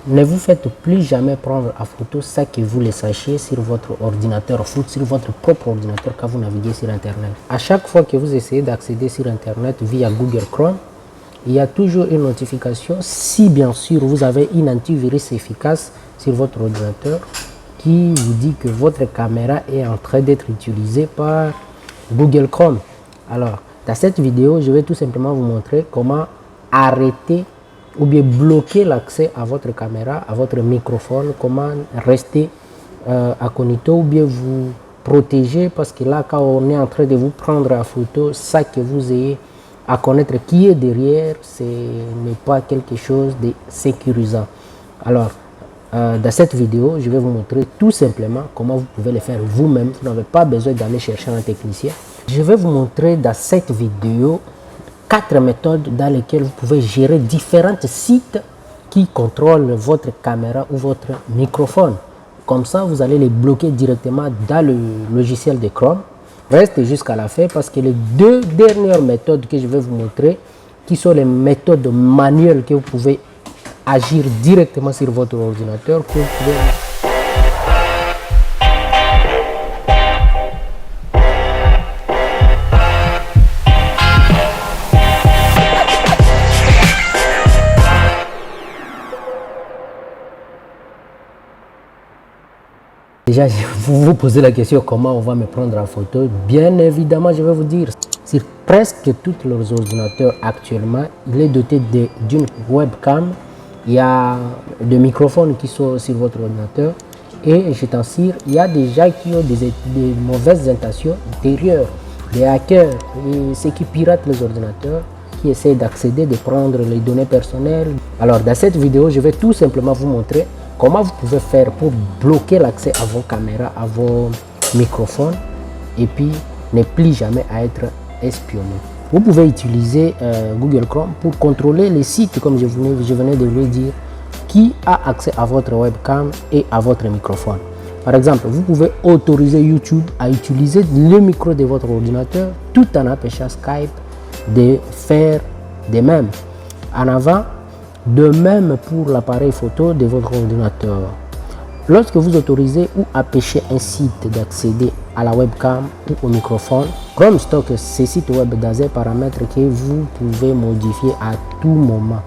ne vous faites plus jamais prendre à photo ça que vous le sachiez sur votre ordinateur, sur votre propre ordinateur quand vous naviguez sur Internet. À chaque fois que vous essayez d'accéder sur Internet via Google Chrome, il y a toujours une notification si bien sûr vous avez une antivirus efficace sur votre ordinateur qui vous dit que votre caméra est en train d'être utilisée par Google Chrome. Alors, dans cette vidéo, je vais tout simplement vous montrer comment arrêter ou bien bloquer l'accès à votre caméra, à votre microphone, comment rester incognito ou bien vous protéger, parce que là, quand on est en train de vous prendre en photo, ça que vous ayez à connaître qui est derrière, ce n'est pas quelque chose de sécurisant. Alors, dans cette vidéo, je vais vous montrer tout simplement comment vous pouvez le faire vous-même. Vous n'avez pas besoin d'aller chercher un technicien. Je vais vous montrer dans cette vidéo 4 méthodes dans lesquelles vous pouvez gérer différents sites qui contrôlent votre caméra ou votre microphone. Comme ça, vous allez les bloquer directement dans le logiciel de Chrome. Restez jusqu'à la fin parce que les 2 dernières méthodes que je vais vous montrer, qui sont les méthodes manuelles que vous pouvez agir directement sur votre ordinateur, que vous pouvez... Déjà, vous vous posez la question comment on va me prendre en photo. Bien évidemment, je vais vous dire, sur presque tous les ordinateurs actuellement, il est doté d'une webcam. Il y a des microphones qui sont sur votre ordinateur. Et je t'assure, il y a des gens qui ont des mauvaises intentions derrière, des hackers et ceux qui piratent les ordinateurs, qui essaient d'accéder, de prendre les données personnelles. Alors, dans cette vidéo, je vais tout simplement vous montrer comment vous pouvez faire pour bloquer l'accès à vos caméras, à vos microphones et puis ne plus jamais à être espionné. Vous pouvez utiliser Google Chrome pour contrôler les sites, comme je venais de le dire, qui a accès à votre webcam et à votre microphone. Par exemple, vous pouvez autoriser YouTube à utiliser le micro de votre ordinateur tout en empêchant Skype de faire de même. En avant, de même pour l'appareil photo de votre ordinateur. Lorsque vous autorisez ou empêchez un site d'accéder à la webcam ou au microphone, Chrome stocke ces sites web dans un paramètre que vous pouvez modifier à tout moment.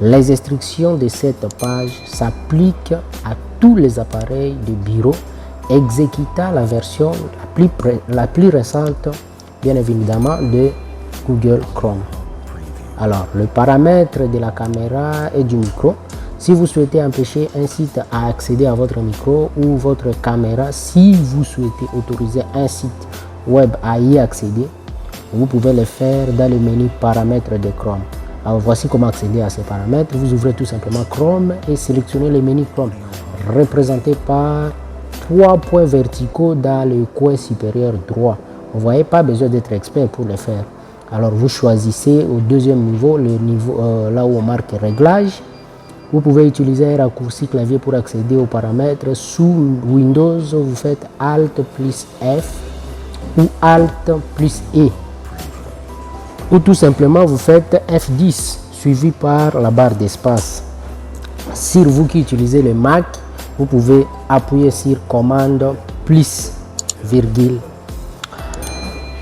Les instructions de cette page s'appliquent à tous les appareils de bureau exécutant la version la plus récente, bien évidemment, de Google Chrome. Alors, le paramètre de la caméra et du micro. Si vous souhaitez empêcher un site à accéder à votre micro ou votre caméra, si vous souhaitez autoriser un site web à y accéder, vous pouvez le faire dans le menu paramètres de Chrome. Alors, voici comment accéder à ces paramètres. Vous ouvrez tout simplement Chrome et sélectionnez le menu Chrome, représenté par 3 points verticaux dans le coin supérieur droit. Vous voyez, pas besoin d'être expert pour le faire. Alors vous choisissez au deuxième niveau, le niveau là où on marque réglage. Vous pouvez utiliser un raccourci clavier pour accéder aux paramètres. Sous Windows, vous faites Alt plus F ou Alt plus E. Ou tout simplement vous faites F10 suivi par la barre d'espace. Si vous qui utilisez le Mac, vous pouvez appuyer sur commande plus virgule.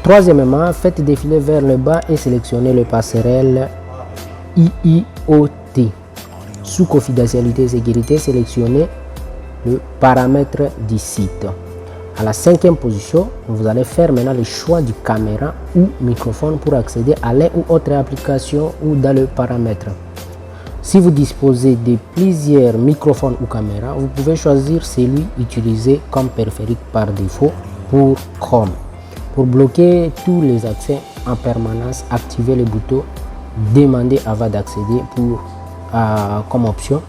Troisièmement, faites défiler vers le bas et sélectionnez le passerelle IIoT. Sous confidentialité et sécurité, sélectionnez le paramètre du site. À la 5e position, vous allez faire maintenant le choix du caméra ou microphone pour accéder à l'un ou autre application ou dans le paramètre. Si vous disposez de plusieurs microphones ou caméras, vous pouvez choisir celui utilisé comme périphérique par défaut pour Chrome. Pour bloquer tous les accès en permanence, activez le bouton demander avant d'accéder pour comme option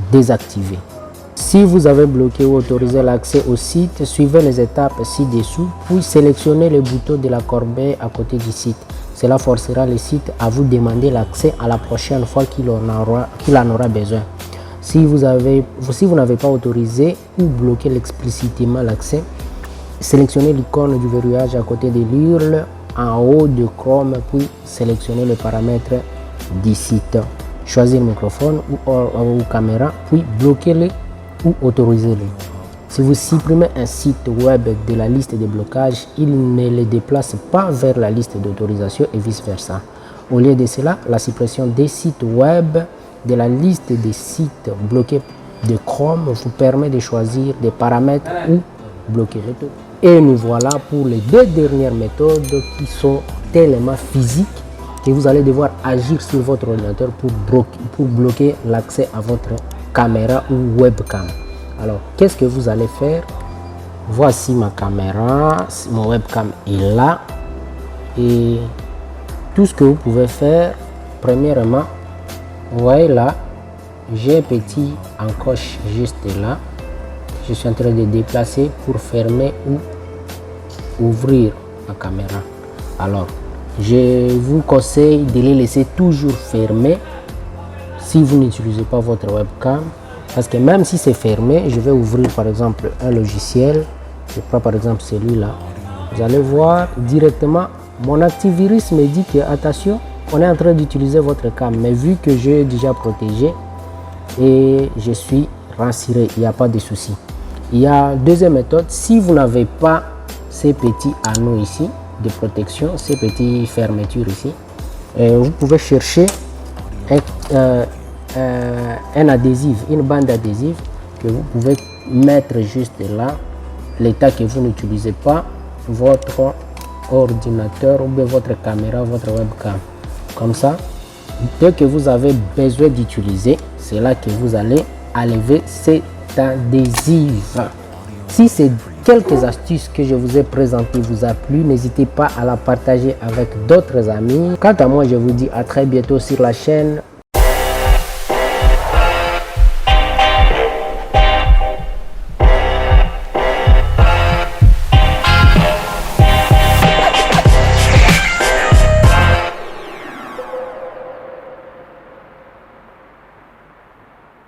désactiver. Si vous avez bloqué ou autorisé l'accès au site, suivez les étapes ci-dessous, puis sélectionnez le bouton de la corbeille à côté du site. Cela forcera le site à vous demander l'accès à la prochaine fois qu'il en aura besoin. Si vous n'avez pas autorisé ou bloqué explicitement l'accès, sélectionnez l'icône du verrouillage à côté de l'URL en haut de Chrome, puis sélectionnez le paramètre du site. choisir microphone ou caméra, puis bloquez-le ou autorisez-le. Si vous supprimez un site web de la liste de blocage, il ne le déplace pas vers la liste d'autorisation et vice-versa. Au lieu de cela, la suppression des sites web de la liste des sites bloqués de Chrome vous permet de choisir des paramètres ou bloquer le tout. Et nous voilà pour les deux dernières méthodes qui sont tellement physiques que vous allez devoir agir sur votre ordinateur pour bloquer l'accès à votre caméra ou webcam. Alors, qu'est-ce que vous allez faire? Voici ma caméra, mon webcam est là. Et tout ce que vous pouvez faire, premièrement, vous voyez là, j'ai un petit encoche juste là. Je suis en train de déplacer pour fermer ou ouvrir ma caméra. Alors, je vous conseille de les laisser toujours fermés si vous n'utilisez pas votre webcam. Parce que même si c'est fermé, je vais ouvrir par exemple un logiciel. Je prends par exemple celui-là. Vous allez voir directement, mon antivirus me dit que attention, on est en train d'utiliser votre cam. Mais vu que j'ai déjà protégé et je suis rassuré, il n'y a pas de souci. Il y a deuxième méthode, si vous n'avez pas ces petits anneaux ici de protection, ces petites fermetures ici, vous pouvez chercher un adhésif, une bande adhésive que vous pouvez mettre juste là, l'état que vous n'utilisez pas votre ordinateur ou bien votre caméra, votre webcam. Comme ça, dès que vous avez besoin d'utiliser, c'est là que vous allez enlever cet adhésif. Si ces quelques astuces que je vous ai présentées vous a plu, n'hésitez pas à la partager avec d'autres amis. Quant à moi, je vous dis à très bientôt sur la chaîne